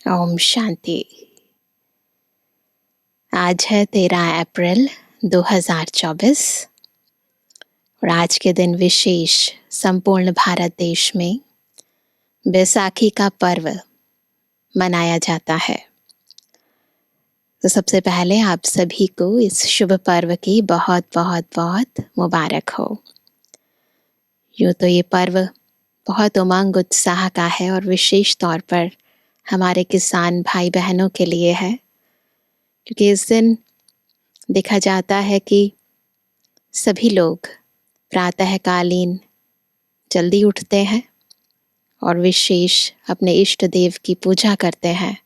ओम शांति। आज है 13 अप्रैल 2024 और आज के दिन विशेष संपूर्ण भारत देश में बैसाखी का पर्व मनाया जाता है। तो सबसे पहले आप सभी को इस शुभ पर्व की बहुत बहुत बहुत मुबारक हो। यूँ तो ये पर्व बहुत उमंग उत्साह का है और विशेष तौर पर हमारे किसान भाई बहनों के लिए है, क्योंकि इस दिन देखा जाता है कि सभी लोग प्रातःकालीन जल्दी उठते हैं और विशेष अपने इष्ट देव की पूजा करते हैं।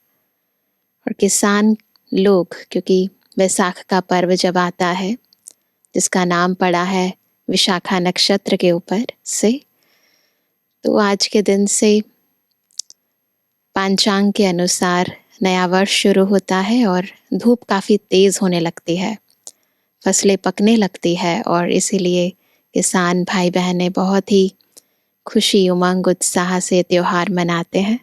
और किसान लोग, क्योंकि वैसाख का पर्व जब आता है जिसका नाम पड़ा है विशाखा नक्षत्र के ऊपर से, तो आज के दिन से पंचांग के अनुसार नया वर्ष शुरू होता है और धूप काफ़ी तेज़ होने लगती है, फसलें पकने लगती है और इसीलिए किसान भाई बहनें बहुत ही खुशी उमंग उत्साह से त्यौहार मनाते हैं।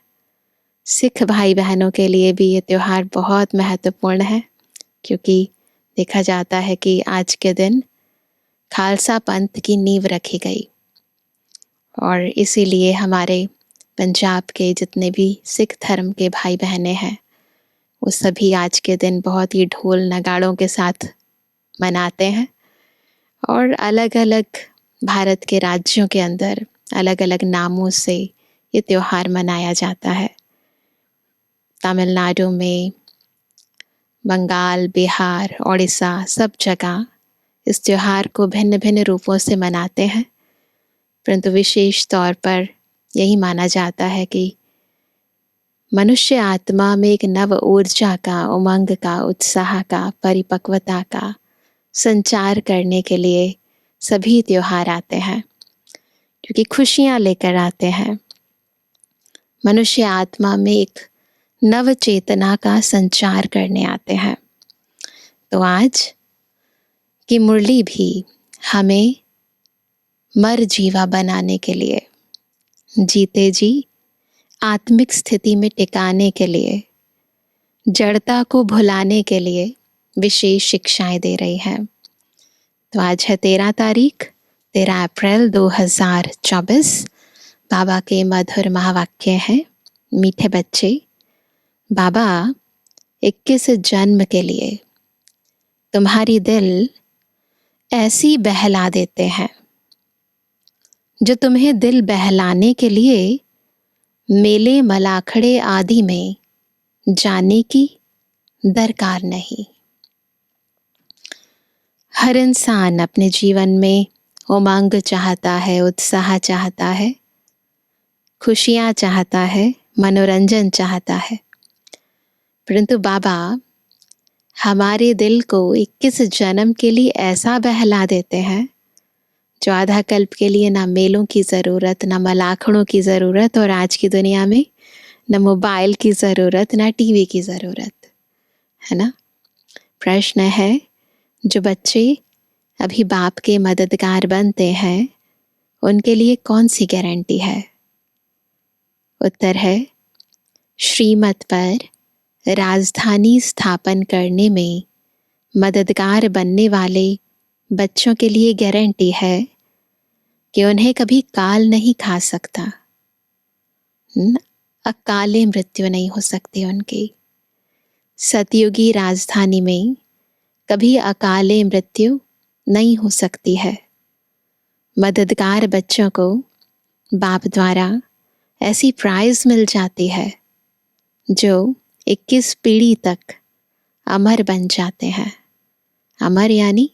सिख भाई बहनों के लिए भी ये त्यौहार बहुत महत्वपूर्ण है, क्योंकि देखा जाता है कि आज के दिन खालसा पंथ की नींव रखी गई और इसीलिए हमारे पंजाब के जितने भी सिख धर्म के भाई बहनें हैं वो सभी आज के दिन बहुत ही ढोल नगाड़ों के साथ मनाते हैं। और अलग अलग भारत के राज्यों के अंदर अलग अलग नामों से ये त्यौहार मनाया जाता है। तमिलनाडु में, बंगाल, बिहार, उड़ीसा, सब जगह इस त्यौहार को भिन्न भिन्न रूपों से मनाते हैं, परंतु विशेष तौर पर यही माना जाता है कि मनुष्य आत्मा में एक नव ऊर्जा का, उमंग का, उत्साह का, परिपक्वता का संचार करने के लिए सभी त्यौहार आते हैं, क्योंकि खुशियाँ लेकर आते हैं। मनुष्य आत्मा में एक नव चेतना का संचार करने आते हैं। तो आज की मुरली भी हमें मर जीवा बनाने के लिए, जीते जी आत्मिक स्थिति में टिकाने के लिए, जड़ता को भुलाने के लिए विशेष शिक्षाएं दे रही है। तो आज है 13 अप्रैल 2024। बाबा के मधुर महावाक्य हैं, मीठे बच्चे। बाबा 21 जन्म के लिए तुम्हारी दिल ऐसी बहला देते हैं जो तुम्हें दिल बहलाने के लिए मेले मलाखड़े आदि में जाने की दरकार नहीं। हर इंसान अपने जीवन में उमंग चाहता है, उत्साह चाहता है, खुशियाँ चाहता है, मनोरंजन चाहता है, परंतु बाबा हमारे दिल को 21 जन्म के लिए ऐसा बहला देते हैं जो आधा कल्प के लिए ना मेलों की ज़रूरत, ना मलाखड़ों की ज़रूरत, और आज की दुनिया में ना मोबाइल की ज़रूरत, ना टीवी की ज़रूरत, है ना। प्रश्न है, जो बच्चे अभी बाप के मददगार बनते हैं उनके लिए कौन सी गारंटी है? उत्तर है, श्रीमत पर राजधानी स्थापन करने में मददगार बनने वाले बच्चों के लिए गारंटी है कि उन्हें कभी काल नहीं खा सकता, अकाले मृत्यु नहीं हो सकती उनकी। सतयुगी राजधानी में कभी अकाले मृत्यु नहीं हो सकती है। मददगार बच्चों को बाप द्वारा ऐसी प्राइज मिल जाती है जो 21 पीढ़ी तक अमर बन जाते हैं। अमर यानी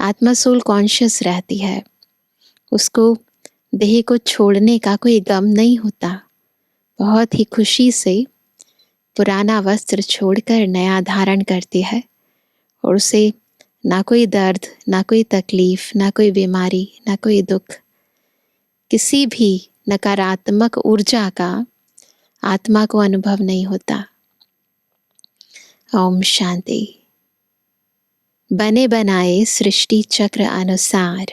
आत्मा सोल कॉन्शियस रहती है, उसको देह को छोड़ने का कोई गम नहीं होता। बहुत ही खुशी से पुराना वस्त्र छोड़कर नया धारण करती है और उसे ना कोई दर्द, ना कोई तकलीफ, ना कोई बीमारी, ना कोई दुख, किसी भी नकारात्मक ऊर्जा का आत्मा को अनुभव नहीं होता। ओम शांति। बने बनाए सृष्टि चक्र अनुसार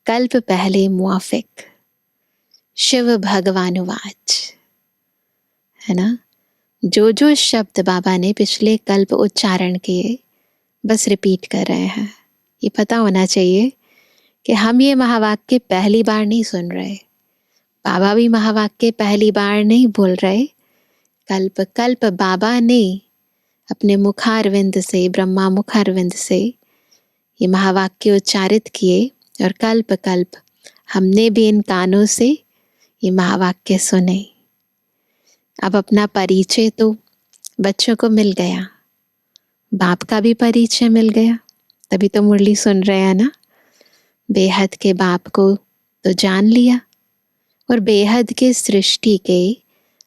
कल्प पहले मुआफिक शिव भगवानुवाच, है ना। जो जो शब्द बाबा ने पिछले कल्प उच्चारण किए बस रिपीट कर रहे हैं। ये पता होना चाहिए कि हम ये महावाक्य पहली बार नहीं सुन रहे, बाबा भी महावाक्य पहली बार नहीं बोल रहे। कल्प कल्प बाबा ने अपने मुखारविंद से, ब्रह्मा मुखारविंद से ये महावाक्य उच्चारित किए और कल्प कल्प हमने भी इन कानों से ये महावाक्य सुने। अब अपना परिचय तो बच्चों को मिल गया, बाप का भी परिचय मिल गया, तभी तो मुरली सुन रहे हैं ना। बेहद के बाप को तो जान लिया और बेहद के सृष्टि के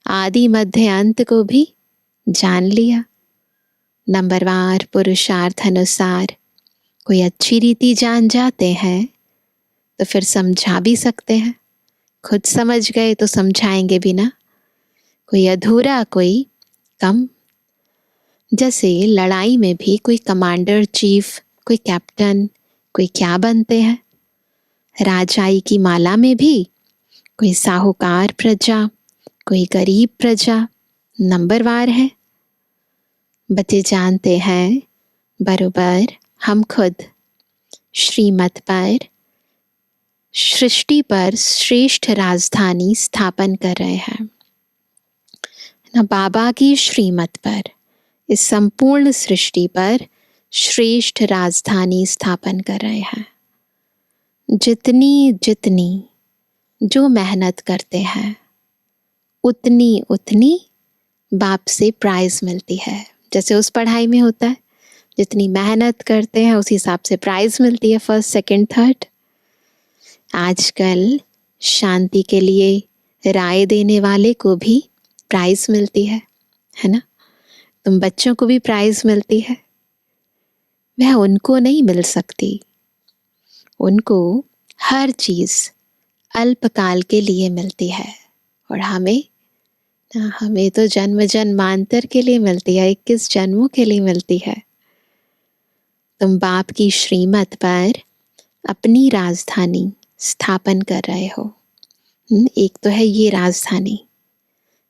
आदि मध्य अंत को भी जान लिया। नंबरवार पुरुषार्थ अनुसार कोई अच्छी रीति जान जाते हैं तो फिर समझा भी सकते हैं, खुद समझ गए तो समझाएंगे भी ना। कोई अधूरा, कोई कम। जैसे लड़ाई में भी कोई कमांडर चीफ, कोई कैप्टन, कोई क्या बनते हैं। राजाई की माला में भी कोई साहूकार प्रजा, कोई गरीब प्रजा नंबरवार है। बच्चे जानते हैं बरोबर हम खुद श्रीमत पर, सृष्टि पर श्रेष्ठ राजधानी स्थापन कर रहे हैं ना। बाबा की श्रीमत पर, इस संपूर्ण सृष्टि पर श्रेष्ठ राजधानी स्थापन कर रहे हैं। जितनी जितनी जो मेहनत करते हैं उतनी उतनी बाप से प्राइज मिलती है। जैसे उस पढ़ाई में होता है, जितनी मेहनत करते हैं उस हिसाब से प्राइज मिलती है, फर्स्ट सेकंड थर्ड। आजकल शांति के लिए राय देने वाले को भी प्राइज मिलती है ना। तुम बच्चों को भी प्राइज मिलती है, वह उनको नहीं मिल सकती। उनको हर चीज अल्पकाल के लिए मिलती है और हमें तो जन्म जन्मांतर के लिए मिलती है, 21 जन्मों के लिए मिलती है। तुम बाप की श्रीमत पर अपनी राजधानी स्थापन कर रहे हो। एक तो है ये राजधानी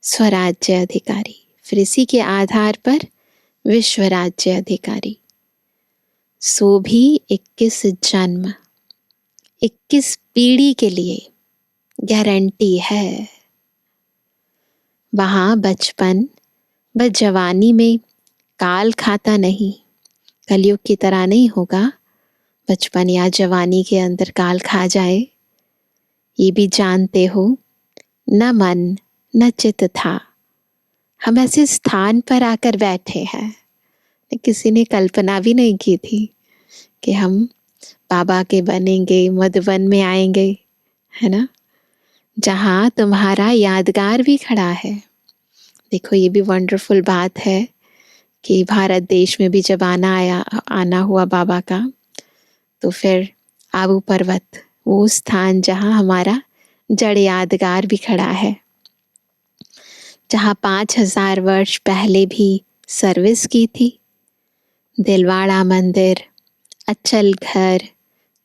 स्वराज्य अधिकारी, फिर इसी के आधार पर विश्व राज्य अधिकारी। सो भी 21 जन्म, 21 पीढ़ी के लिए गारंटी है। वहां बचपन व जवानी में काल खाता नहीं, कलयुग की तरह नहीं होगा बचपन या जवानी के अंदर काल खा जाए। ये भी जानते हो, न मन न चित था। हम ऐसे स्थान पर आकर बैठे हैं, किसी ने कल्पना भी नहीं की थी कि हम बाबा के बनेंगे, मधुबन में आएंगे, है ना। जहाँ तुम्हारा यादगार भी खड़ा है। देखो ये भी वंडरफुल बात है कि भारत देश में भी जब आना हुआ बाबा का, तो फिर आबू पर्वत, वो स्थान जहाँ हमारा जड़ यादगार भी खड़ा है, जहाँ 5000 वर्ष पहले भी सर्विस की थी। दिलवाड़ा मंदिर, अचल घर,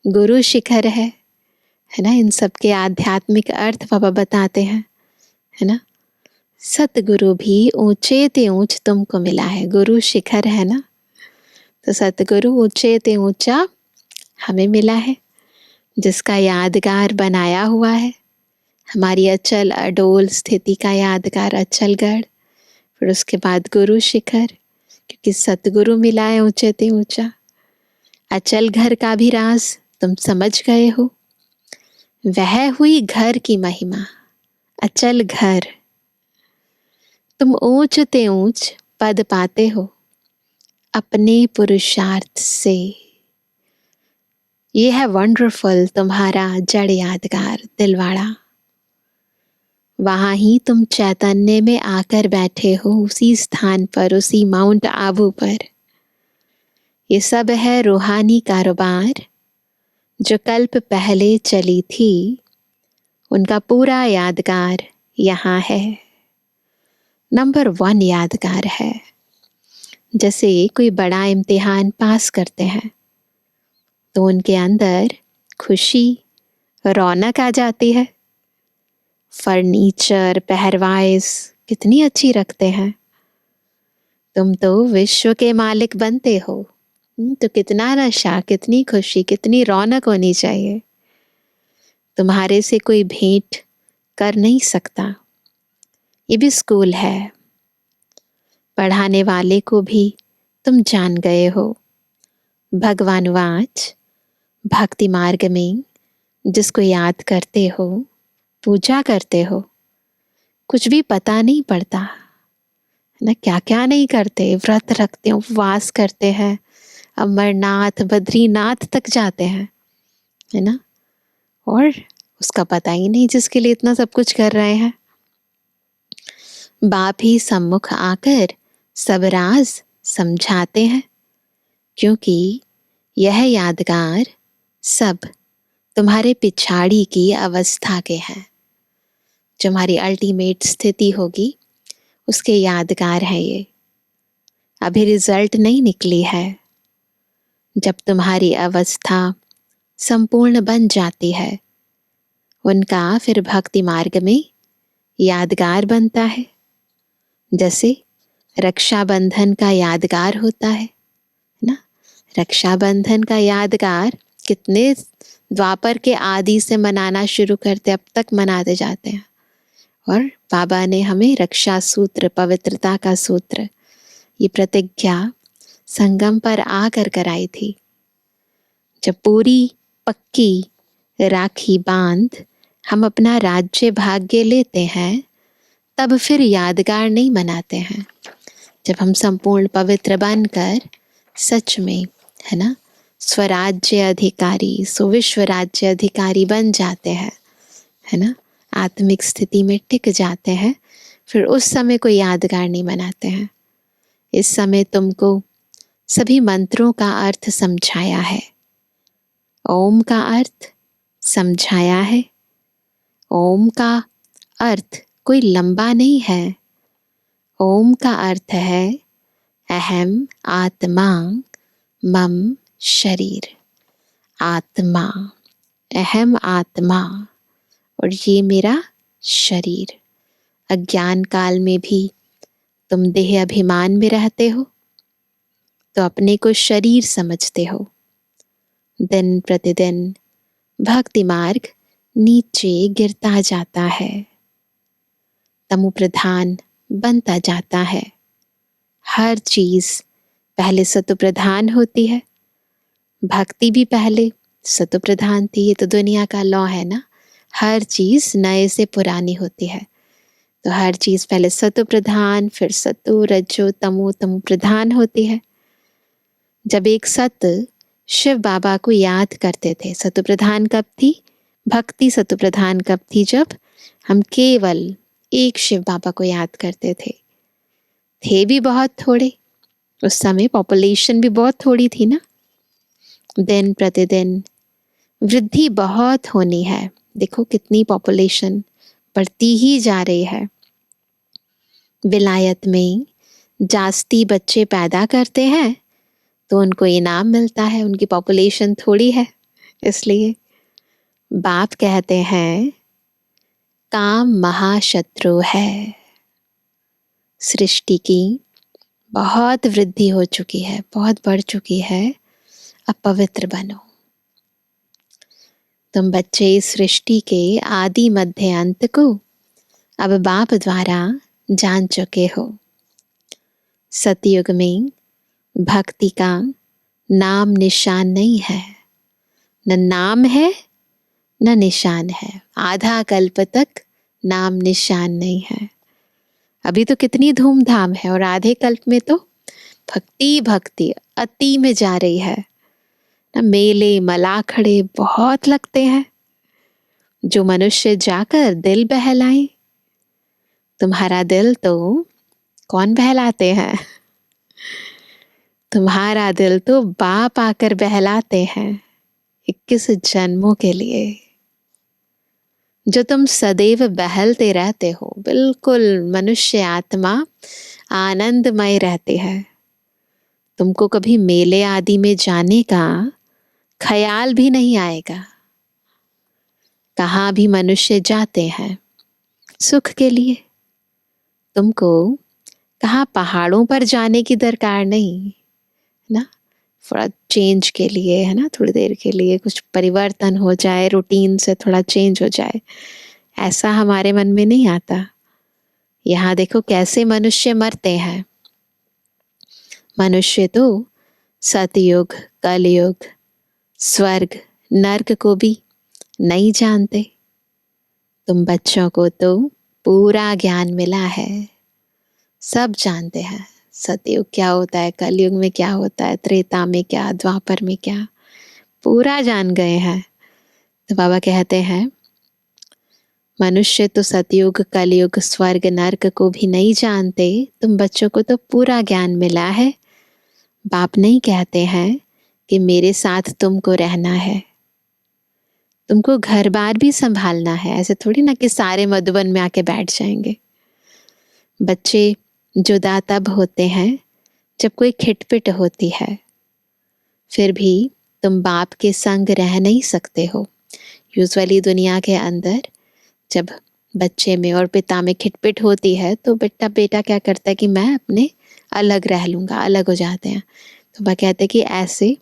गुरु शिखर है ना। इन सब के आध्यात्मिक अर्थ बाबा बताते हैं, है ना। सतगुरु भी ऊंचे ते ऊंच तुमको मिला है, गुरु शिखर है ना। तो सतगुरु ऊंचे ते ऊंचा हमें मिला है, जिसका यादगार बनाया हुआ है। हमारी अचल अडोल स्थिति का यादगार अचलगढ़, फिर उसके बाद गुरु शिखर, क्योंकि सतगुरु मिला है ऊंचे ते ऊंचा। अचल घर का भी राज तुम समझ गए हो। वह हुई घर की महिमा, अचल घर। तुम ऊंच ते ऊंच पद पाते हो अपने पुरुषार्थ से। ये है वंडरफुल तुम्हारा जड़ यादगार दिलवाड़ा। वहां ही तुम चैतन्य में आकर बैठे हो, उसी स्थान पर, उसी माउंट आबू पर। ये सब है रूहानी कारोबार जो कल्प पहले चली थी, उनका पूरा यादगार यहाँ है। नंबर 1 यादगार है। जैसे कोई बड़ा इम्तिहान पास करते हैं तो उनके अंदर खुशी, रौनक आ जाती है। फर्नीचर, पहरवाइज कितनी अच्छी रखते हैं, तुम तो विश्व के मालिक बनते हो। तो कितना नशा, कितनी खुशी, कितनी रौनक होनी चाहिए। तुम्हारे से कोई भेंट कर नहीं सकता। ये भी स्कूल है। पढ़ाने वाले को भी तुम जान गए हो। भगवानुवाच, भक्ति मार्ग में जिसको याद करते हो, पूजा करते हो, कुछ भी पता नहीं पड़ता है ना। क्या क्या नहीं करते, व्रत रखते हैं, उपवास करते हैं, अमरनाथ बद्रीनाथ तक जाते हैं, है ना। और उसका पता ही नहीं जिसके लिए इतना सब कुछ कर रहे हैं। बाप ही सम्मुख आकर सब राज समझाते हैं, क्योंकि यह यादगार सब तुम्हारे पिछाड़ी की अवस्था के हैं। जो हमारी अल्टीमेट स्थिति होगी उसके यादगार है ये। अभी रिजल्ट नहीं निकली है। जब तुम्हारी अवस्था संपूर्ण बन जाती है, उनका फिर भक्ति मार्ग में यादगार बनता है। जैसे रक्षाबंधन का यादगार होता है ना। रक्षाबंधन का यादगार कितने द्वापर के आदि से मनाना शुरू करते, अब तक मनाते जाते हैं। और बाबा ने हमें रक्षा सूत्र, पवित्रता का सूत्र, ये प्रतिज्ञा संगम पर आकर कराई थी। जब पूरी पक्की राखी बांध हम अपना राज्य भाग्य लेते हैं, तब फिर यादगार नहीं मनाते हैं। जब हम संपूर्ण पवित्र बनकर सच में, है ना, स्वराज्य अधिकारी, सुविश्व राज्य अधिकारी बन जाते हैं, है ना, आत्मिक स्थिति में टिक जाते हैं, फिर उस समय को यादगार नहीं मनाते हैं। इस समय तुमको सभी मंत्रों का अर्थ समझाया है। ओम का अर्थ समझाया है। ओम का अर्थ कोई लंबा नहीं है। ओम का अर्थ है अहम आत्मा मम शरीर। आत्मा, अहम आत्मा, और ये मेरा शरीर। अज्ञान काल में भी तुम देह अभिमान में रहते हो, तो अपने को शरीर समझते हो। दिन प्रतिदिन भक्ति मार्ग नीचे गिरता जाता है, तमो प्रधान बनता जाता है। हर चीज पहले सत्व प्रधान होती है। भक्ति भी पहले सत्व प्रधान थी। ये तो दुनिया का लॉ है ना। हर चीज नए से पुरानी होती है। तो हर चीज पहले सत्व प्रधान, फिर सत्व, रजो, तमो, तमो प्रधान होती है। जब एक सत्य शिव बाबा को याद करते थे, सत्व प्रधान कब थी? भक्ति सत्व प्रधान कब थी? जब हम केवल एक शिव बाबा को याद करते थे भी बहुत थोड़े। उस समय पॉपुलेशन भी बहुत थोड़ी थी ना। दिन प्रतिदिन वृद्धि बहुत होनी है। देखो कितनी पॉपुलेशन बढ़ती ही जा रही है। विलायत में जास्ती बच्चे पैदा करते हैं तो उनको इनाम मिलता है। उनकी पॉपुलेशन थोड़ी है, इसलिए बाप कहते हैं काम महाशत्रु है। सृष्टि की बहुत वृद्धि हो चुकी है, बहुत बढ़ चुकी है। अब पवित्र बनो। तुम बच्चे इस सृष्टि के आदि मध्य अंत को अब बाप द्वारा जान चुके हो। सतयुग में भक्ति का नाम निशान नहीं है। न नाम है न निशान है। आधा कल्प तक नाम निशान नहीं है। अभी तो कितनी धूमधाम है, और आधे कल्प में तो भक्ति भक्ति अति में जा रही है ना। मेले मलाखड़े बहुत लगते हैं। जो मनुष्य जाकर दिल बहलाए, तुम्हारा दिल तो कौन बहलाते हैं? तुम्हारा दिल तो बाप आकर बहलाते हैं 21 जन्मों के लिए। जो तुम सदैव बहलते रहते हो, बिल्कुल मनुष्य आत्मा आनंदमय रहती है। तुमको कभी मेले आदि में जाने का ख्याल भी नहीं आएगा। कहाँ भी मनुष्य जाते हैं सुख के लिए। तुमको कहाँ पहाड़ों पर जाने की दरकार नहीं, ना, थोड़ा चेंज के लिए, है ना, थोड़ी देर के लिए कुछ परिवर्तन हो जाए, रूटीन से थोड़ा चेंज हो जाए, ऐसा हमारे मन में नहीं आता। यहाँ देखो कैसे मनुष्य मरते हैं। मनुष्य तो सतयुग, कलयुग, स्वर्ग, नर्क को भी नहीं जानते। तुम बच्चों को तो पूरा ज्ञान मिला है, सब जानते हैं। सतयुग क्या होता है, कलयुग में क्या होता है, त्रेता में क्या, द्वापर में क्या, पूरा जान गए हैं। तो बाबा कहते हैं मनुष्य तो सतयुग, कलयुग, स्वर्ग, नर्क को भी नहीं जानते, तुम बच्चों को तो पूरा ज्ञान मिला है। बाप नहीं कहते हैं कि मेरे साथ तुमको रहना है, तुमको घर बार भी संभालना है। ऐसे थोड़ी ना कि सारे मधुबन में आके बैठ जाएंगे। बच्चे जुदा तब होते हैं जब कोई खिटपिट होती है, फिर भी तुम बाप के संग रह नहीं सकते हो। यूजुअली दुनिया के अंदर जब बच्चे में और पिता में खिटपिट होती है तो बेटा क्या करता है कि मैं अपने अलग रह लूँगा, अलग हो जाते हैं। तो वह कहते हैं कि ऐसे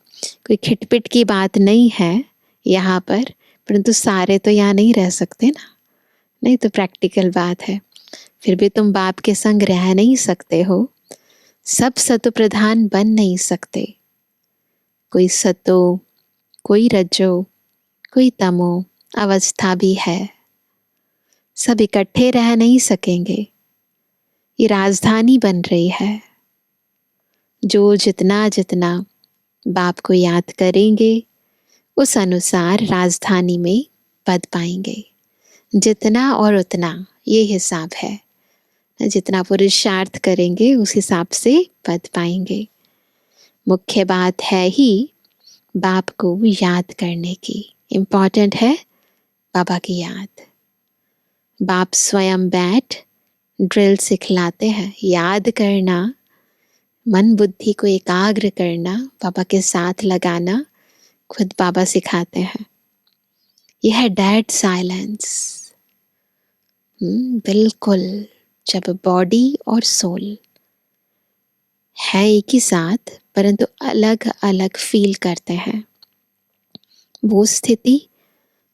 कोई खिटपिट की बात नहीं है यहाँ पर, परंतु सारे तो यहाँ नहीं रह सकते ना, नहीं तो प्रैक्टिकल बात है। फिर भी तुम बाप के संग रह नहीं सकते हो, सब सतो प्रधान बन नहीं सकते। कोई सतो, कोई रजो, कोई तमो अवस्था भी है, सब इकट्ठे रह नहीं सकेंगे। ये राजधानी बन रही है। जो जितना जितना बाप को याद करेंगे उस अनुसार राजधानी में पद पाएंगे। जितना और उतना, ये हिसाब है। जितना पुरुषार्थ करेंगे उस हिसाब से पद पाएंगे। मुख्य बात है ही बाप को याद करने की। इम्पॉर्टेंट है बाबा की याद। बाप स्वयं बैठ ड्रिल सिखलाते हैं, याद करना, मन बुद्धि को एकाग्र करना, बाबा के साथ लगाना खुद बाबा सिखाते हैं। यह है डेड साइलेंस। बिल्कुल, जब बॉडी और सोल है एक ही साथ परंतु अलग अलग फील करते हैं, वो स्थिति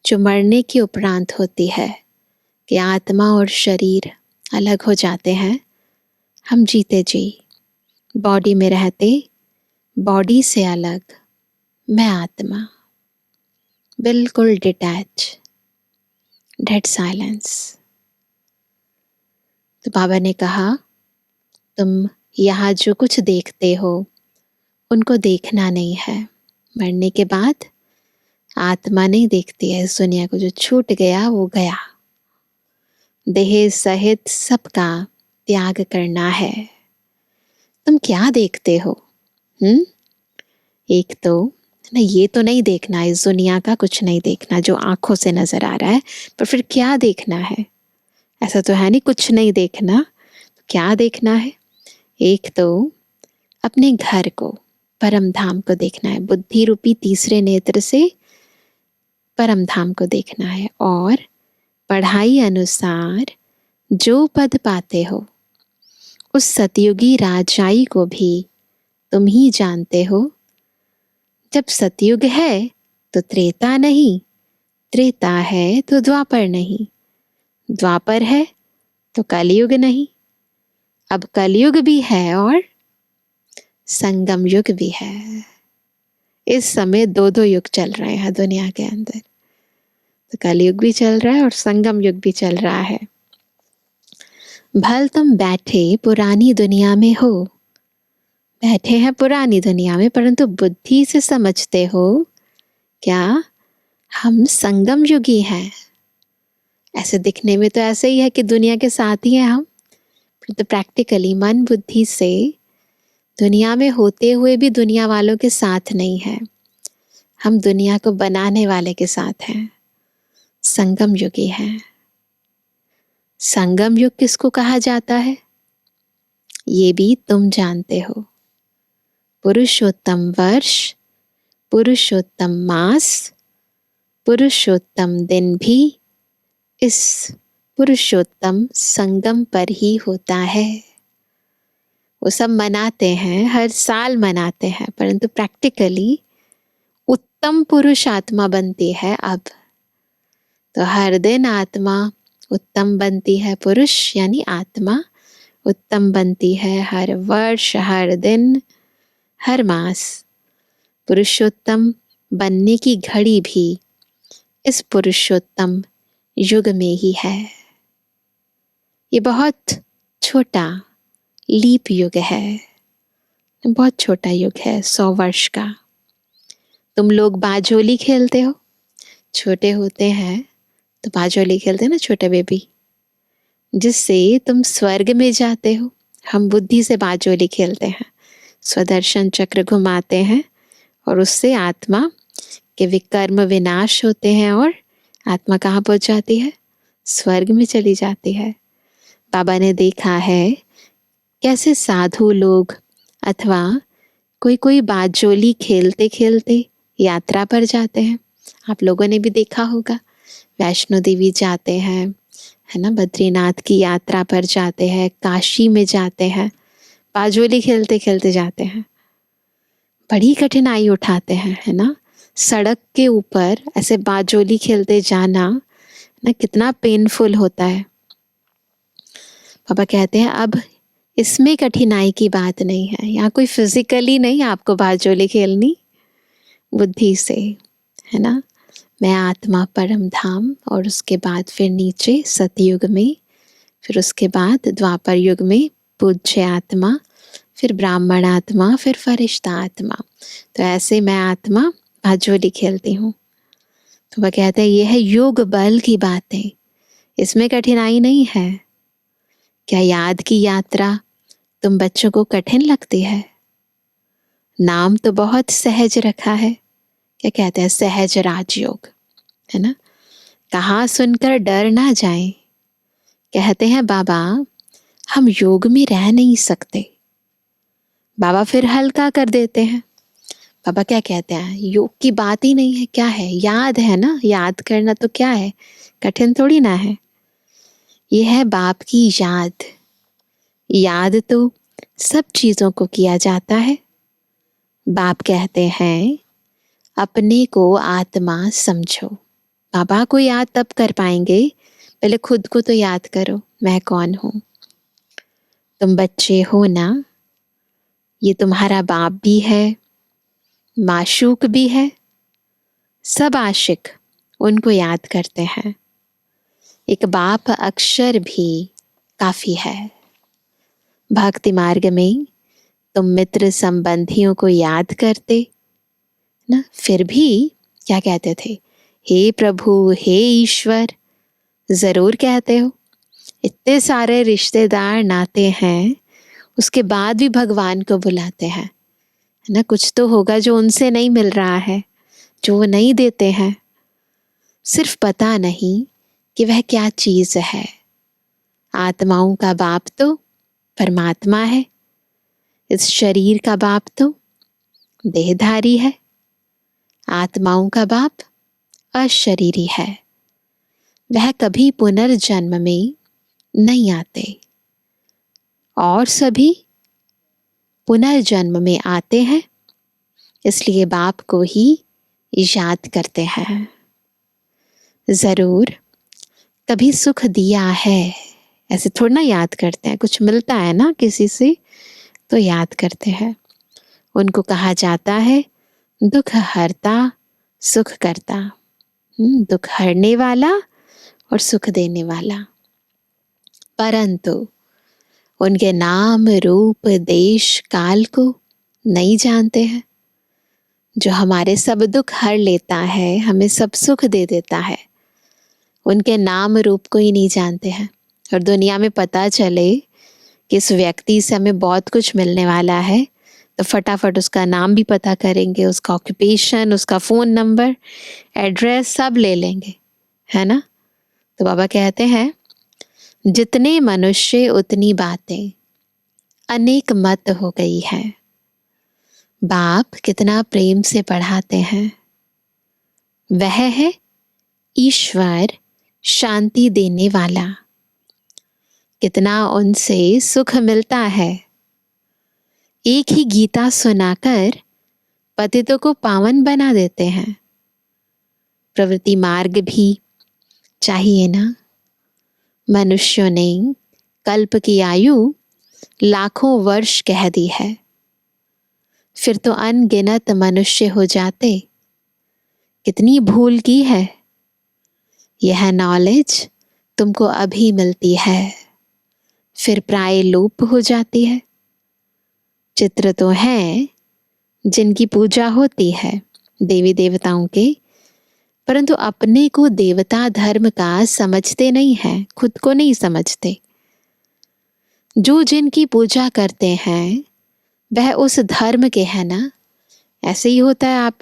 जो मरने के उपरांत होती है कि आत्मा और शरीर अलग हो जाते हैं। हम जीते जी बॉडी में रहते, बॉडी से अलग, मैं आत्मा, बिल्कुल डिटैच, डेड साइलेंस। तो बाबा ने कहा तुम यहाँ जो कुछ देखते हो उनको देखना नहीं है। मरने के बाद आत्मा नहीं देखती है इस दुनिया को, जो छूट गया वो गया। देह सहित सबका त्याग करना है। तुम क्या देखते हो? एक तो ना, ये तो नहीं देखना, इस दुनिया का कुछ नहीं देखना जो आंखों से नजर आ रहा है, पर फिर क्या देखना है? ऐसा तो है नहीं कुछ नहीं देखना। तो क्या देखना है? एक तो अपने घर को, परम धाम को देखना है। बुद्धि रूपी तीसरे नेत्र से परम धाम को देखना है। और पढ़ाई अनुसार जो पद पाते हो उस सतयुगी राजाई को भी तुम ही जानते हो। जब सतयुग है तो त्रेता नहीं, त्रेता है तो द्वापर नहीं, द्वापर है तो कलयुग नहीं, अब कलयुग भी है और संगम युग भी है। इस समय दो दो युग चल रहे हैं दुनिया के अंदर। तो कलयुग भी चल रहा है और संगम युग भी चल रहा है। भल तुम बैठे पुरानी दुनिया में हो, बैठे हैं पुरानी दुनिया में, परंतु बुद्धि से समझते हो क्या हम संगम युगी हैं। ऐसे दिखने में तो ऐसे ही है कि दुनिया के साथ ही हैं हम, तो प्रैक्टिकली मन बुद्धि से दुनिया में होते हुए भी दुनिया वालों के साथ नहीं है। हम दुनिया को बनाने वाले के साथ हैं, संगम युगी हैं। संगम युग किसको कहा जाता है ये भी तुम जानते हो। पुरुषोत्तम वर्ष, पुरुषोत्तम मास, पुरुषोत्तम दिन भी इस पुरुषोत्तम संगम पर ही होता है। वो सब मनाते हैं, हर साल मनाते हैं, परंतु प्रैक्टिकली उत्तम पुरुष आत्मा बनती है अब। तो हर दिन आत्मा उत्तम बनती है, पुरुष यानी आत्मा उत्तम बनती है, हर वर्ष, हर दिन, हर मास। पुरुषोत्तम बनने की घड़ी भी इस पुरुषोत्तम युग में ही है। ये बहुत छोटा लीप युग है, बहुत छोटा युग है, 100 वर्ष का। तुम लोग बाजोली खेलते हो, छोटे होते हैं तो बाजोली खेलते हैं ना, छोटे बेबी, जिससे तुम स्वर्ग में जाते हो। हम बुद्धि से बाजोली खेलते हैं, स्वदर्शन चक्र घुमाते हैं और उससे आत्मा के विकर्म विनाश होते हैं और आत्मा कहाँ पहुंच जाती है? स्वर्ग में चली जाती है। बाबा ने देखा है कैसे साधु लोग अथवा कोई कोई बाजोली खेलते खेलते यात्रा पर जाते हैं। आप लोगों ने भी देखा होगा, वैष्णो देवी जाते हैं, है ना, बद्रीनाथ की यात्रा पर जाते हैं, काशी में जाते हैं, बाजोली खेलते खेलते जाते हैं। बड़ी कठिनाई उठाते हैं, है ना, सड़क के ऊपर ऐसे बाजोली खेलते जाना ना, कितना पेनफुल होता है। पापा कहते हैं अब इसमें कठिनाई की बात नहीं है, यहाँ कोई फिजिकली नहीं आपको बाजोली खेलनी, बुद्धि से, है ना। मैं आत्मा परम धाम, और उसके बाद फिर नीचे सतयुग में, फिर उसके बाद द्वापर युग में पूज्य आत्मा, फिर ब्राह्मण आत्मा, फिर फरिश्ता आत्मा। तो ऐसे मैं आत्मा बाजोली खेलती हूँ। तो वह कहते हैं ये है योग बल की बातें, इसमें कठिनाई नहीं है। क्या याद की यात्रा तुम बच्चों को कठिन लगती है? नाम तो बहुत सहज रखा है, क्या कहते हैं, सहज राजयोग, है ना। कहाँ सुनकर डर ना जाए। कहते हैं बाबा हम योग में रह नहीं सकते, बाबा फिर हल्का कर देते हैं। बाबा क्या कहते हैं, योग की बात ही नहीं है, क्या है, याद है ना, याद करना तो क्या है, कठिन थोड़ी ना है। ये है बाप की याद। याद तो सब चीजों को किया जाता है। बाप कहते हैं अपने को आत्मा समझो। बाबा को याद तब कर पाएंगे, पहले खुद को तो याद करो, मैं कौन हूं। तुम बच्चे हो ना, ये तुम्हारा बाप भी है, माशूक भी है, सब आशिक उनको याद करते हैं। एक बाप अक्षर भी काफी है। भक्ति मार्ग में तुम मित्र संबंधियों को याद करते ना, फिर भी क्या कहते थे, हे प्रभु, हे ईश्वर, जरूर कहते हो। इतने सारे रिश्तेदार नाते हैं, उसके बाद भी भगवान को बुलाते हैं, है ना। कुछ तो होगा जो उनसे नहीं मिल रहा है, जो वो नहीं देते हैं। सिर्फ पता नहीं कि वह क्या चीज है। आत्माओं का बाप तो परमात्मा है, इस शरीर का बाप तो देहधारी है, आत्माओं का बाप अशरीरी है। वह कभी पुनर्जन्म में नहीं आते और सभी पुनर्जन्म में आते हैं, इसलिए बाप को ही याद करते हैं। जरूर कभी सुख दिया है, ऐसे थोड़ा ना याद करते हैं, कुछ मिलता है ना किसी से तो याद करते हैं। उनको कहा जाता है दुख हरता सुख करता, दुख हरने वाला और सुख देने वाला। परंतु उनके नाम रूप देश काल को नहीं जानते हैं। जो हमारे सब दुख हर लेता है, हमें सब सुख दे देता है, उनके नाम रूप को ही नहीं जानते हैं। और दुनिया में पता चले कि इस व्यक्ति से हमें बहुत कुछ मिलने वाला है, तो फटाफट उसका नाम भी पता करेंगे, उसका ऑक्यूपेशन, उसका फ़ोन नंबर, एड्रेस सब ले लेंगे, है ना। तो बाबा कहते हैं जितने मनुष्य उतनी बातें, अनेक मत हो गई है। बाप कितना प्रेम से पढ़ाते हैं। वह है ईश्वर शांति देने वाला। कितना उनसे सुख मिलता है। एक ही गीता सुनाकर पतितों को पावन बना देते हैं। प्रवृत्ति मार्ग भी चाहिए ना। मनुष्यों ने कल्प की आयु लाखों वर्ष कह दी है, फिर तो अनगिनत मनुष्य हो जाते। कितनी भूल की है, यह नॉलेज तुमको अभी मिलती है, फिर प्राय लोप हो जाती है। चित्र तो हैं जिनकी पूजा होती है देवी देवताओं के, परंतु अपने को देवता धर्म का समझते नहीं हैं, खुद को नहीं समझते। जो जिनकी पूजा करते हैं वह उस धर्म के हैं ना। ऐसे ही होता है, आप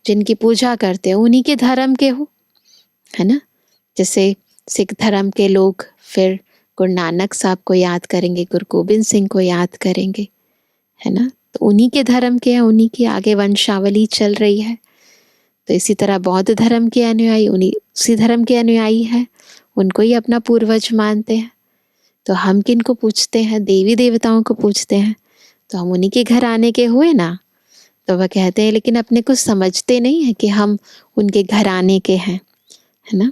जिनकी पूजा करते हो उन्हीं के धर्म के हो, है ना। जैसे सिख धर्म के लोग फिर गुरु नानक साहब को याद करेंगे, गुरु गोबिंद सिंह को याद करेंगे, है ना। तो उन्हीं के धर्म के हैं, उन्हीं की आगे वंशावली चल रही है। तो इसी तरह बौद्ध धर्म के अनुयायी उसी धर्म के अनुयायी हैं, उनको ही अपना पूर्वज मानते हैं। तो हम किन को पूछते हैं? देवी देवताओं को पूछते हैं। तो हम उन्हीं के घर आने के हुए ना। तो वह कहते हैं लेकिन अपने को समझते नहीं है कि हम उनके घर आने के हैं, है ना।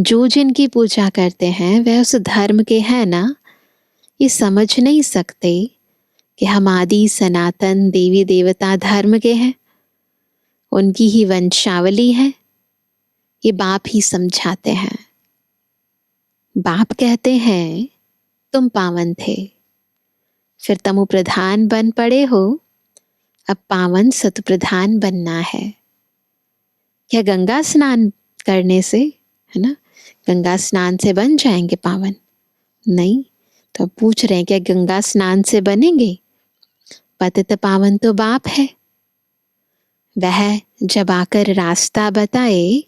जो जिनकी पूजा करते हैं वह उस धर्म के हैं ना। ये समझ नहीं सकते कि हम आदि सनातन देवी देवता धर्म के हैं, उनकी ही वंशावली है। ये बाप ही समझाते हैं। बाप कहते हैं तुम पावन थे, फिर तमो प्रधान बन पड़े हो, अब पावन सतु प्रधान बनना है। क्या गंगा स्नान करने से, है ना, गंगा स्नान से बन जाएंगे पावन? नहीं। तो अब पूछ रहे हैं क्या गंगा स्नान से बनेंगे? पतित पावन तो बाप है, वह जब आकर रास्ता बताए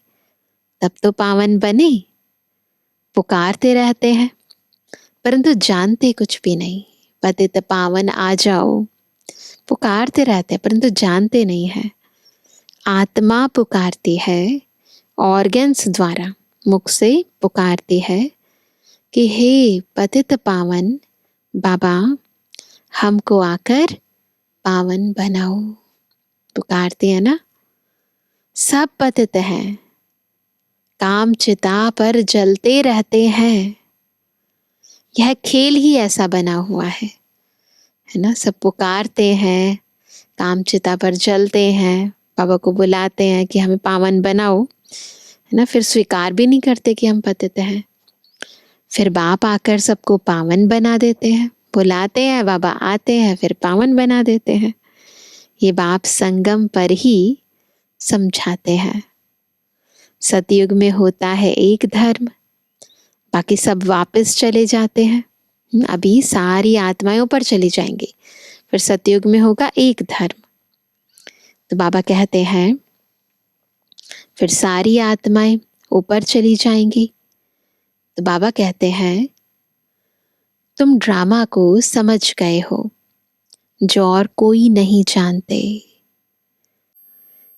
तब तो पावन बने। पुकारते रहते हैं परंतु जानते कुछ भी नहीं। पतित पावन आ जाओ, पुकारते रहते हैं परंतु जानते नहीं है। आत्मा पुकारती है, ऑर्गन्स द्वारा मुख से पुकारती है कि हे पतित पावन बाबा, हमको आकर पावन बनाओ। पुकारती है ना। सब पतित हैं, काम चिता पर जलते रहते हैं। यह खेल ही ऐसा बना हुआ है ना। सब पुकारते हैं, काम चिता पर जलते हैं, बाबा को बुलाते हैं कि हमें पावन बनाओ, है ना। फिर स्वीकार भी नहीं करते कि हम पतित हैं। फिर बाप आकर सबको पावन बना देते हैं। बुलाते हैं, बाबा आते हैं, फिर पावन बना देते हैं। ये बाप संगम पर ही समझाते हैं। सतयुग में होता है एक धर्म, बाकी सब वापस चले जाते हैं। अभी सारी आत्माओं पर चली जाएंगी, फिर सतयुग में होगा एक धर्म। तो बाबा कहते हैं फिर सारी आत्माएं ऊपर चली जाएंगी। तो बाबा कहते हैं तुम ड्रामा को समझ गए हो जो और कोई नहीं जानते।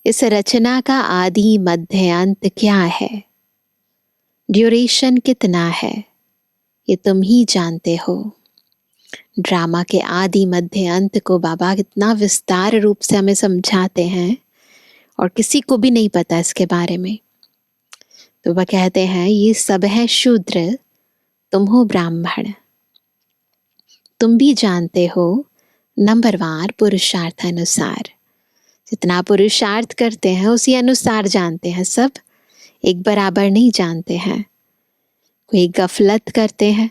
इस रचना का आदि मध्य अंत क्या है, ड्यूरेशन कितना है, ये तुम ही जानते हो। ड्रामा के आदि मध्य अंत को बाबा कितना विस्तार रूप से हमें समझाते हैं और किसी को भी नहीं पता इसके बारे में। तो वह कहते हैं ये सब है शूद्र, तुम हो ब्राह्मण। तुम भी जानते हो नंबरवार पुरुषार्थ अनुसार। जितना पुरुषार्थ करते हैं उसी अनुसार जानते हैं। सब एक बराबर नहीं जानते हैं। कोई गफलत करते हैं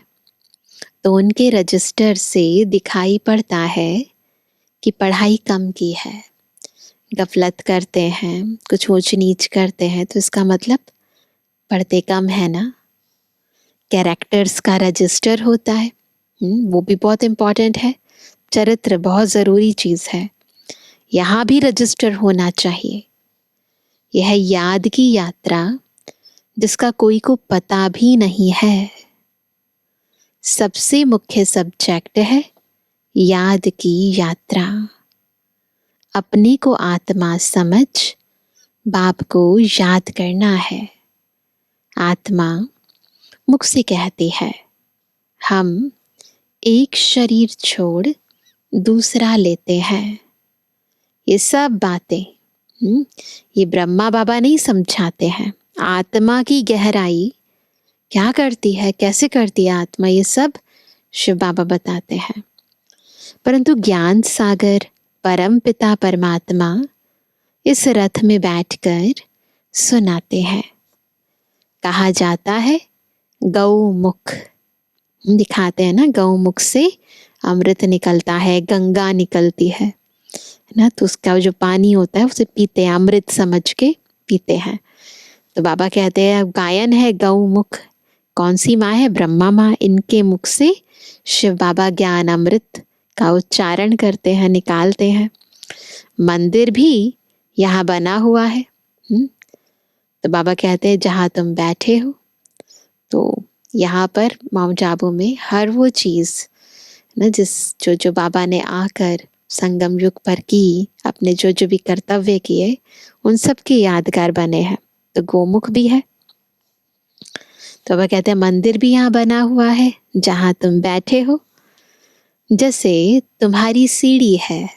तो उनके रजिस्टर से दिखाई पड़ता है कि पढ़ाई कम की है। गफलत करते हैं, कुछ ऊंच नीच करते हैं तो इसका मतलब पढ़ते कम है ना। कैरेक्टर्स का रजिस्टर होता है, वो भी बहुत इम्पोर्टेंट है। चरित्र बहुत ज़रूरी चीज़ है, यहाँ भी रजिस्टर होना चाहिए। यह याद की यात्रा जिसका कोई को पता भी नहीं है। सबसे मुख्य सब्जेक्ट है याद की यात्रा। अपने को आत्मा समझ बाप को याद करना है। आत्मा मुख से कहती है हम एक शरीर छोड़ दूसरा लेते हैं। ये सब बातें ये ब्रह्मा बाबा नहीं समझाते हैं। आत्मा की गहराई क्या करती है, कैसे करती है आत्मा, ये सब शिव बाबा बताते हैं। परंतु ज्ञान सागर परम पिता परमात्मा इस रथ में बैठकर सुनाते हैं। कहा जाता है गौमुख, दिखाते हैं ना, गौमुख से अमृत निकलता है, गंगा निकलती है ना, तो उसका जो पानी होता है उसे पीते हैं, अमृत समझ के पीते हैं। तो बाबा कहते हैं गायन है गौमुख, कौन सी माँ है, ब्रह्मा माँ, इनके मुख से शिव बाबा ज्ञान अमृत का उच्चारण करते हैं, निकालते हैं। मंदिर भी यहाँ बना हुआ है। तो बाबा कहते हैं जहाँ तुम बैठे हो, तो यहाँ पर माउंट आबू में हर वो चीज़ ना जिस जो जो बाबा ने आकर संगम युग पर की, अपने जो जो भी कर्तव्य किए, उन सब के यादगार बने हैं। तो गोमुख भी है। तो वह कहते हैं मंदिर भी यहाँ बना हुआ है जहाँ तुम बैठे हो। जैसे तुम्हारी सीढ़ी है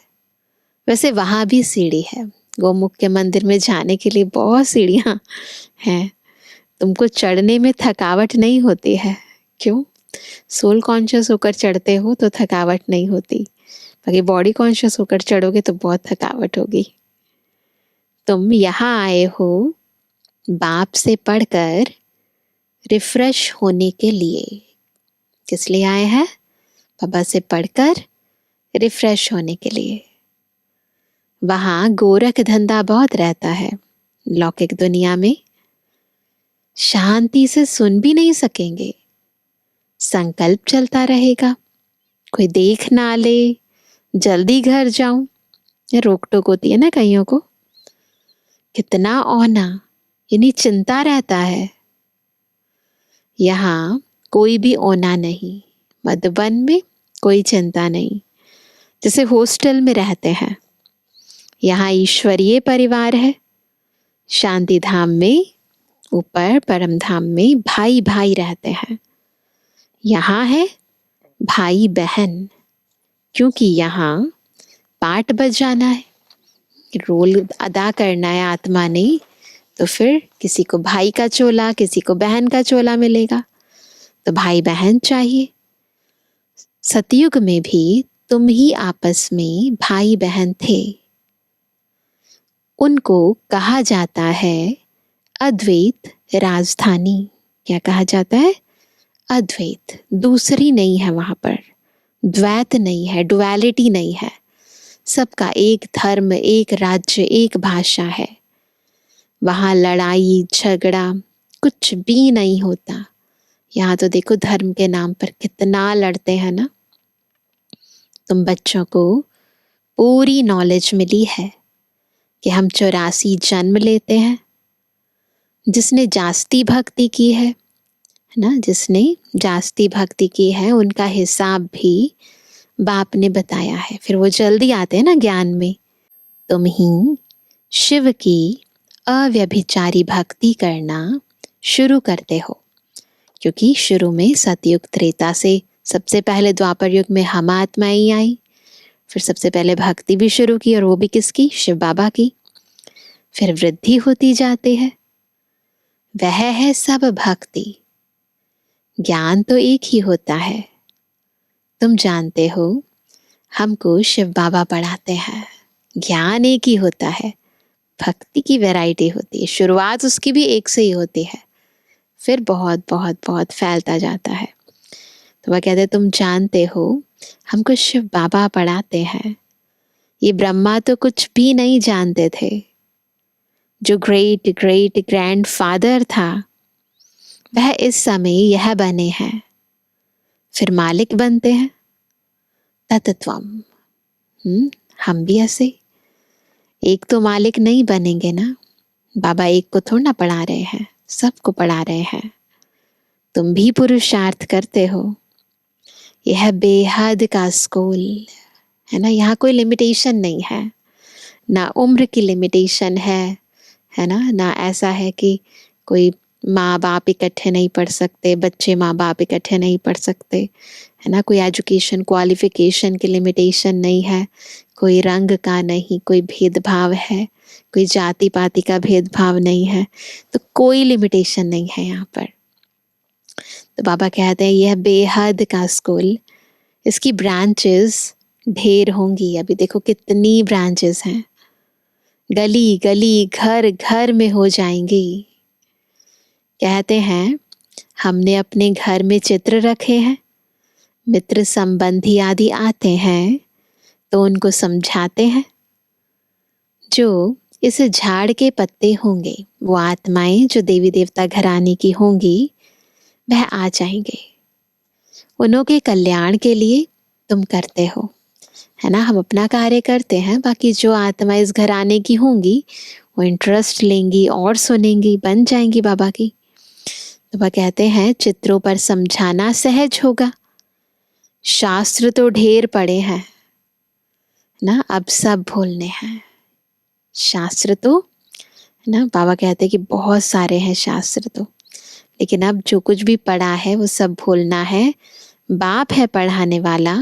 वैसे वहाँ भी सीढ़ी है। गोमुख के मंदिर में जाने के लिए बहुत सीढ़ियाँ हैं। तुमको चढ़ने में थकावट नहीं होती है। क्यों? सोल कॉन्शियस होकर चढ़ते हो तो थकावट नहीं होती, बाकी बॉडी कॉन्शियस होकर चढ़ोगे तो बहुत थकावट होगी। तुम यहाँ आए हो बाप से पढ़कर रिफ्रेश होने के लिए। किस लिए आए हैं? बाबा से पढ़कर रिफ्रेश होने के लिए। वहाँ गोरख धंधा बहुत रहता है। लौकिक दुनिया में शांति से सुन भी नहीं सकेंगे, संकल्प चलता रहेगा, कोई देख ना ले, जल्दी घर जाऊं, ये रोक टोक होती है ना कईयों को। कितना औना, यानी चिंता रहता है। यहाँ कोई भी औना नहीं, मधुबन में कोई चिंता नहीं, जैसे हॉस्टल में रहते हैं। यहाँ ईश्वरीय परिवार है। शांति धाम में, ऊपर परम धाम में भाई भाई रहते हैं। यहाँ है भाई बहन, क्योंकि यहाँ पाठ बजाना है, रोल अदा करना है आत्मा ने। तो फिर किसी को भाई का चोला, किसी को बहन का चोला मिलेगा, तो भाई बहन चाहिए। सतयुग में भी तुम ही आपस में भाई बहन थे। उनको कहा जाता है अद्वैत राजधानी। क्या कहा जाता है? अद्वैत, दूसरी नहीं है वहां पर, द्वैत नहीं है, डुअलिटी नहीं है। सबका एक धर्म, एक राज्य, एक भाषा है। वहां लड़ाई झगड़ा कुछ भी नहीं होता। यहाँ तो देखो धर्म के नाम पर कितना लड़ते हैं ना। तुम बच्चों को पूरी नॉलेज मिली है कि हम 84 जन्म लेते हैं। जिसने जास्ती भक्ति की है ना, जिसने जास्ती भक्ति की है, उनका हिसाब भी बाप ने बताया है। फिर वो जल्दी आते हैं ना ज्ञान में। तुम ही शिव की अव्यभिचारी भक्ति करना शुरू करते हो, क्योंकि शुरू में सतयुग त्रेता से सबसे पहले द्वापर युग में हम आत्माएं आई, फिर सबसे पहले भक्ति भी शुरू की, और वो भी किसकी? शिव बाबा की। फिर वृद्धि होती जाती है, वह है सब भक्ति। ज्ञान तो एक ही होता है, तुम जानते हो। हमको शिव बाबा पढ़ाते हैं, ज्ञान एक ही होता है, भक्ति की वैरायटी होती है। शुरुआत उसकी भी एक से ही होती है, फिर बहुत बहुत बहुत फैलता जाता है। तो वह कहते तुम जानते हो, हमको शिव बाबा पढ़ाते हैं। ये ब्रह्मा तो कुछ भी नहीं जानते थे। जो ग्रेट ग्रेट ग्रैंडफादर था, वह इस समय यह बने हैं, फिर मालिक बनते हैं। तत्त्वम। हम भी ऐसे एक तो मालिक नहीं बनेंगे ना। बाबा एक को थोड़ा ना पढ़ा रहे हैं, सबको पढ़ा रहे हैं। तुम भी पुरुषार्थ करते हो। यह बेहद का स्कूल है ना। यहाँ कोई लिमिटेशन नहीं है, ना उम्र की लिमिटेशन है ना, ना ऐसा है कि कोई माँ बाप इकट्ठे नहीं पढ़ सकते, बच्चे माँ बाप इकट्ठे नहीं पढ़ सकते, है ना। कोई एजुकेशन क्वालिफिकेशन की लिमिटेशन नहीं है, कोई रंग का नहीं, कोई भेदभाव है, कोई जाति पाति का भेदभाव नहीं है, तो कोई लिमिटेशन नहीं है यहाँ पर। तो बाबा कहते हैं यह बेहद का स्कूल, इसकी ब्रांचेस ढेर होंगी। अभी देखो कितनी ब्रांचेस हैं, गली गली घर घर में हो जाएंगी। कहते हैं हमने अपने घर में चित्र रखे हैं, मित्र संबंधी आदि आते हैं तो उनको समझाते हैं। जो इस झाड़ के पत्ते होंगे वो आत्माएं जो देवी देवता घराने की होंगी वह आ जाएंगे। उन्हों के कल्याण के लिए तुम करते हो, है ना। हम अपना कार्य करते हैं, बाकी जो आत्मा इस घराने की होंगी वो इंटरेस्ट लेंगी और सुनेंगी, बन जाएंगी बाबा की। तो वह कहते हैं चित्रों पर समझाना सहज होगा, शास्त्र तो ढेर पड़े हैं ना, अब सब भूलने हैं। शास्त्र तो, है ना, बाबा कहते हैं कि बहुत सारे हैं शास्त्र तो, लेकिन अब जो कुछ भी पढ़ा है वो सब भूलना है। बाप है पढ़ाने वाला,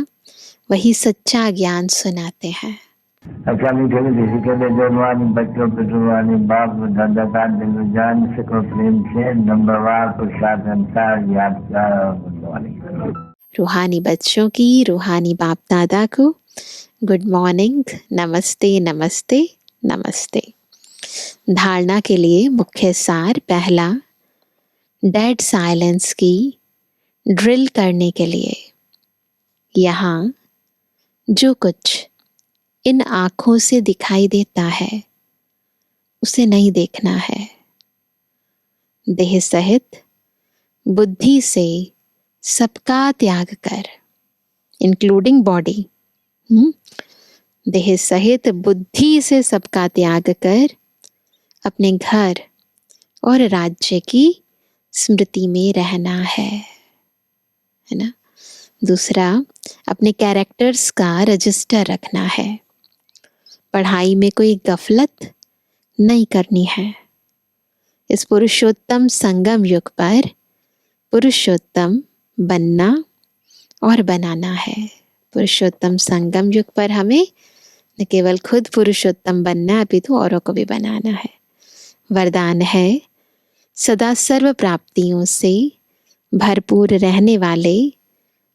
वही सच्चा ज्ञान सुनाते हैं। अच्छा मीठे मीठे के जवानी बच्चों पे जुबानी बाप दादा का दिल जान सको प्रेम से नंबरवार पुरुषार्थ अनुसार याद कर। रूहानी बच्चों की रूहानी बाप दादा को गुड मॉर्निंग, नमस्ते नमस्ते नमस्ते। धारणा के लिए मुख्य सार, पहला, डेड साइलेंस की ड्रिल करने के लिए यहाँ जो कुछ इन आँखों से दिखाई देता है उसे नहीं देखना है। देह सहित बुद्धि से सबका त्याग कर, इंक्लूडिंग बॉडी, देह सहित बुद्धि से सबका त्याग कर अपने घर और राज्य की स्मृति में रहना है ना। दूसरा, अपने कैरेक्टर्स का रजिस्टर रखना है। पढ़ाई में कोई गफलत नहीं करनी है। इस पुरुषोत्तम संगम युग पर पुरुषोत्तम बनना और बनाना है। पुरुषोत्तम संगम युग पर हमें न केवल खुद पुरुषोत्तम बनना, अभी तो औरों को भी बनाना है। वरदान है सदा सर्व प्राप्तियों से भरपूर रहने वाले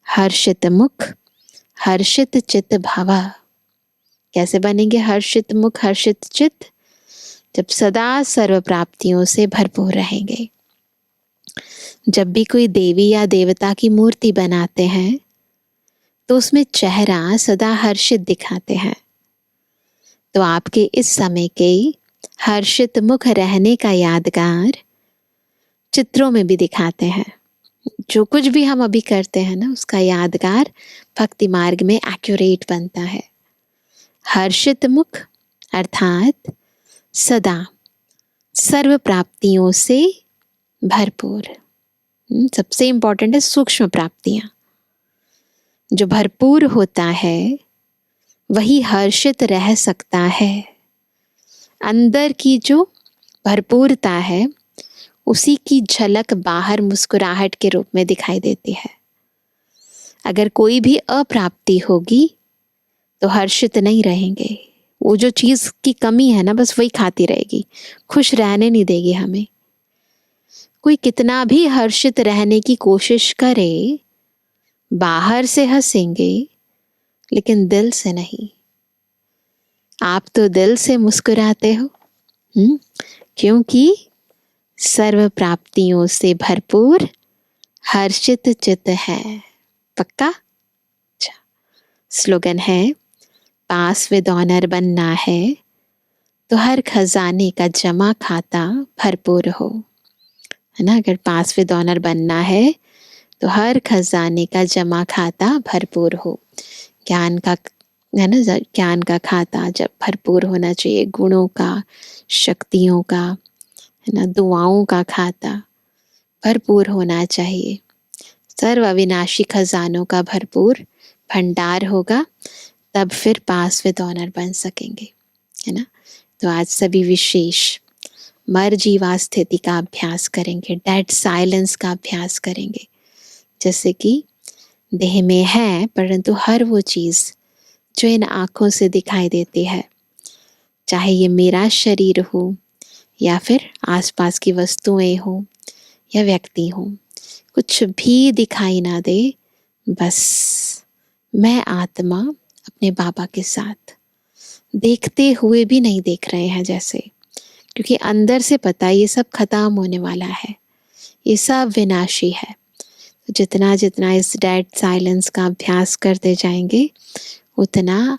हर्षित मुख हर्षित चित्त भव। कैसे बनेंगे हर्षित मुख हर्षित चित्त? जब सदा सर्व प्राप्तियों से भरपूर रहेंगे। जब भी कोई देवी या देवता की मूर्ति बनाते हैं तो उसमें चेहरा सदा हर्षित दिखाते हैं। तो आपके इस समय के हर्षित मुख रहने का यादगार चित्रों में भी दिखाते हैं। जो कुछ भी हम अभी करते हैं ना, उसका यादगार भक्ति मार्ग में एक्यूरेट बनता है। हर्षित मुख अर्थात सदा सर्व प्राप्तियों से भरपूर। सबसे इंपॉर्टेंट है सूक्ष्म प्राप्तियां। जो भरपूर होता है वही हर्षित रह सकता है। अंदर की जो भरपूरता है उसी की झलक बाहर मुस्कुराहट के रूप में दिखाई देती है। अगर कोई भी अप्राप्ति होगी तो हर्षित नहीं रहेंगे। वो जो चीज की कमी है ना, बस वही खाती रहेगी, खुश रहने नहीं देगी हमें। कोई कितना भी हर्षित रहने की कोशिश करे, बाहर से हंसेंगे लेकिन दिल से नहीं। आप तो दिल से मुस्कुराते हो, क्योंकि सर्व प्राप्तियों से भरपूर हर्षित चित्त है। पक्का? अच्छा, स्लोगन है पास विद ऑनर बनना है तो हर खजाने का जमा खाता भरपूर हो, है ना। अगर पास विद ऑनर बनना है तो हर खजाने का जमा खाता भरपूर हो। ज्ञान का, है ना, ज्ञान का खाता जब भरपूर होना चाहिए, गुणों का, शक्तियों का, है ना, दुआओं का खाता भरपूर होना चाहिए। सर्व अविनाशी खजानों का भरपूर भंडार होगा, तब फिर पास विद ऑनर बन सकेंगे, है ना। तो आज सभी विशेष मरजीवा स्थिति का अभ्यास करेंगे, डेड साइलेंस का अभ्यास करेंगे। जैसे कि देह में है परंतु हर वो चीज़ जो इन आँखों से दिखाई देती है, चाहे ये मेरा शरीर हो या फिर आसपास की वस्तुएं हो या व्यक्ति हो, कुछ भी दिखाई ना दे, बस मैं आत्मा अपने बाबा के साथ देखते हुए भी नहीं देख रहे हैं जैसे, क्योंकि अंदर से पता है ये सब खत्म होने वाला है, ये सब विनाशी है। तो जितना जितना इस डेड साइलेंस का अभ्यास करते जाएंगे उतना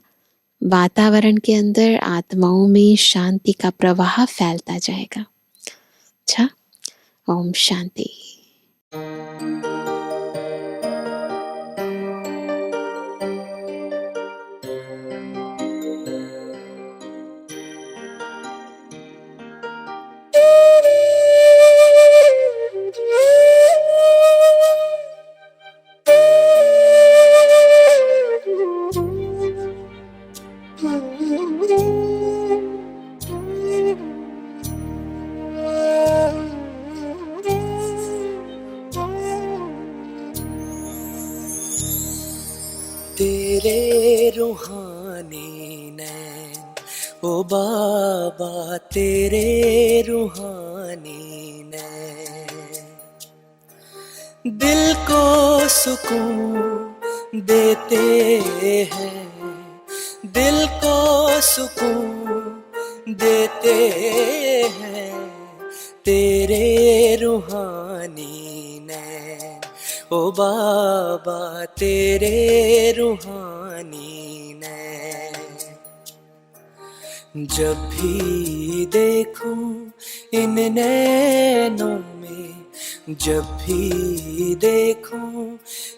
वातावरण के अंदर आत्माओं में शांति का प्रवाह फैलता जाएगा। अच्छा, ओम शांति। तेरे रूहानी नैन ओ बाबा, तेरे रूहानी नैन दिल को सुकून देते हैं, दिल को सुकून देते हैं। तेरे रूहानी नैन ओ बाबा, तेरे रूहानी नैन जब भी देखूं इन नैनों में, जब भी देखूं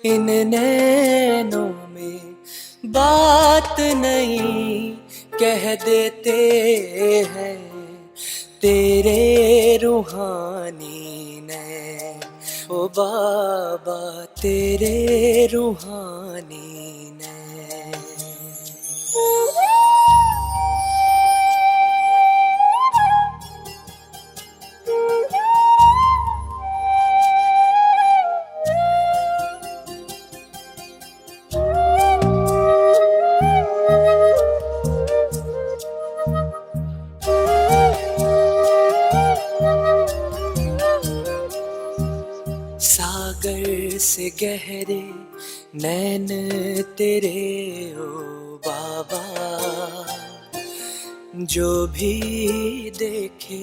इन नैनों में, बात नहीं कह देते हैं। तेरे रूहानी नैन ओ बाबा, तेरे रूहानी नैन। सागर से गहरे नैन तेरे ओ बाबा, जो भी देखे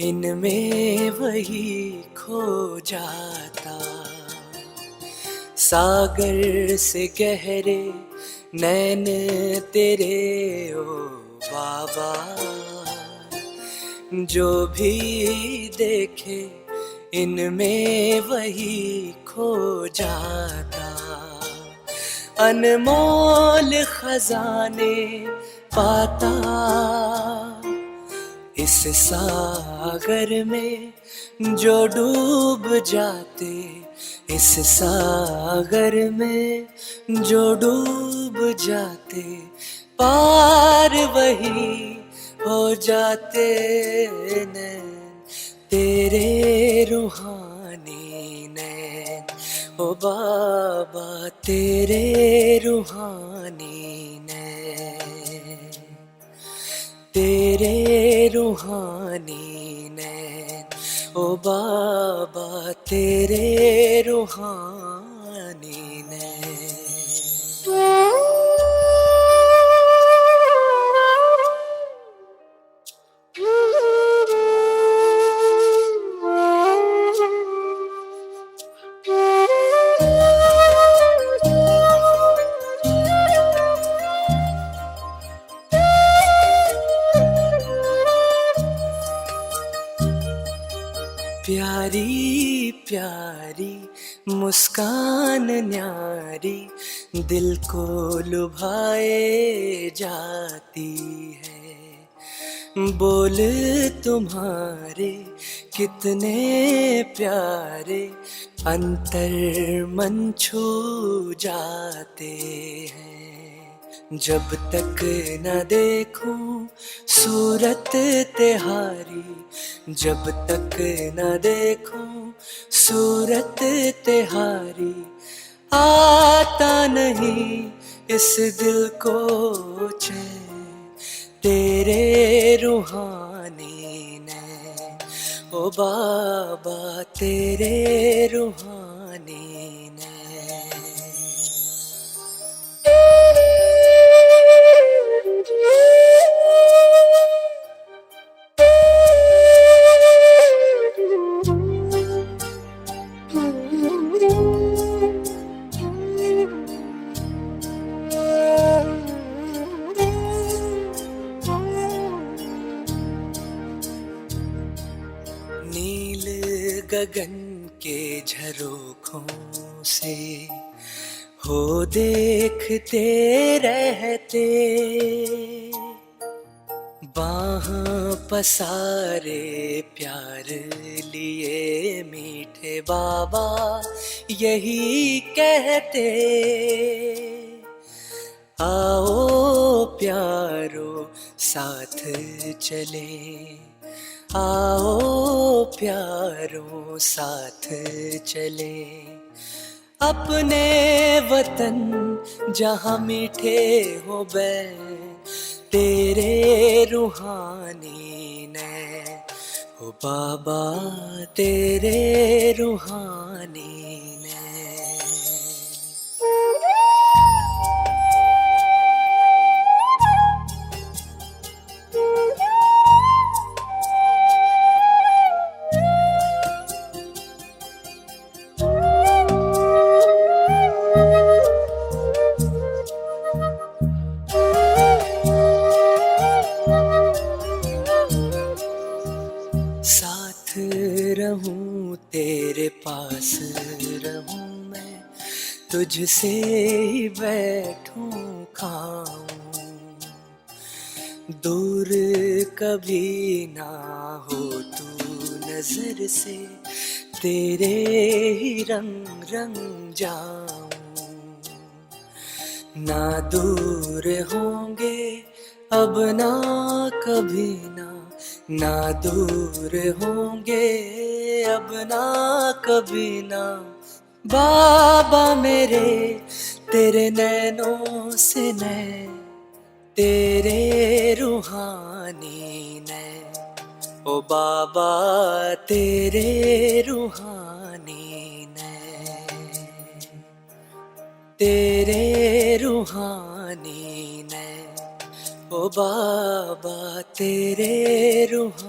इनमें वही खो जाता। सागर से गहरे नैन तेरे ओ बाबा, जो भी देखे इनमें वही खो जाता। अनमोल खजाने पाता इस सागर में जो डूब जाते, इस सागर में जो डूब जाते, पार वही हो जाते नैन तेरे रूहानी नैन ओ बाबा, तेरे रूहानी नैन, तेरे रूहानी नैन ओ बाबा, तेरे रूहानी नैन। प्यारी प्यारी मुस्कान न्यारी दिल को लुभाए जाती है। बोल तुम्हारे कितने प्यारे अंतर मन छू जाते हैं। जब तक न देखूं सूरत तिहारी, जब तक न देखूं सूरत तिहारी, आता नहीं इस दिल को चैन तेरे रूहानी ने, ओ बाबा तेरे रूहानी ने। नील गगन के झरोखों से हो देखते रहते, बाह पसारे प्यार लिए मीठे बाबा यही कहते, आओ प्यारो साथ चले, आओ प्यारो साथ चले, अपने वतन जहाँ मीठे हो बैन तेरे रूहानी ने, हो बाबा तेरे रूहानी ने। साथ रहूं तेरे पास रहूं मैं, तुझसे ही बैठूं खाऊं, दूर कभी ना हो तू नजर से, तेरे ही रंग रंग जाऊं, ना दूर होंगे अब ना कभी ना दूर होंगे अब ना कभी ना, बाबा मेरे तेरे नैनों से नैन तेरे रूहानी ने, ओ बाबा तेरे रूहानी ने, तेरे रूहानी ने, ओ बाबा तेरे रूहानी।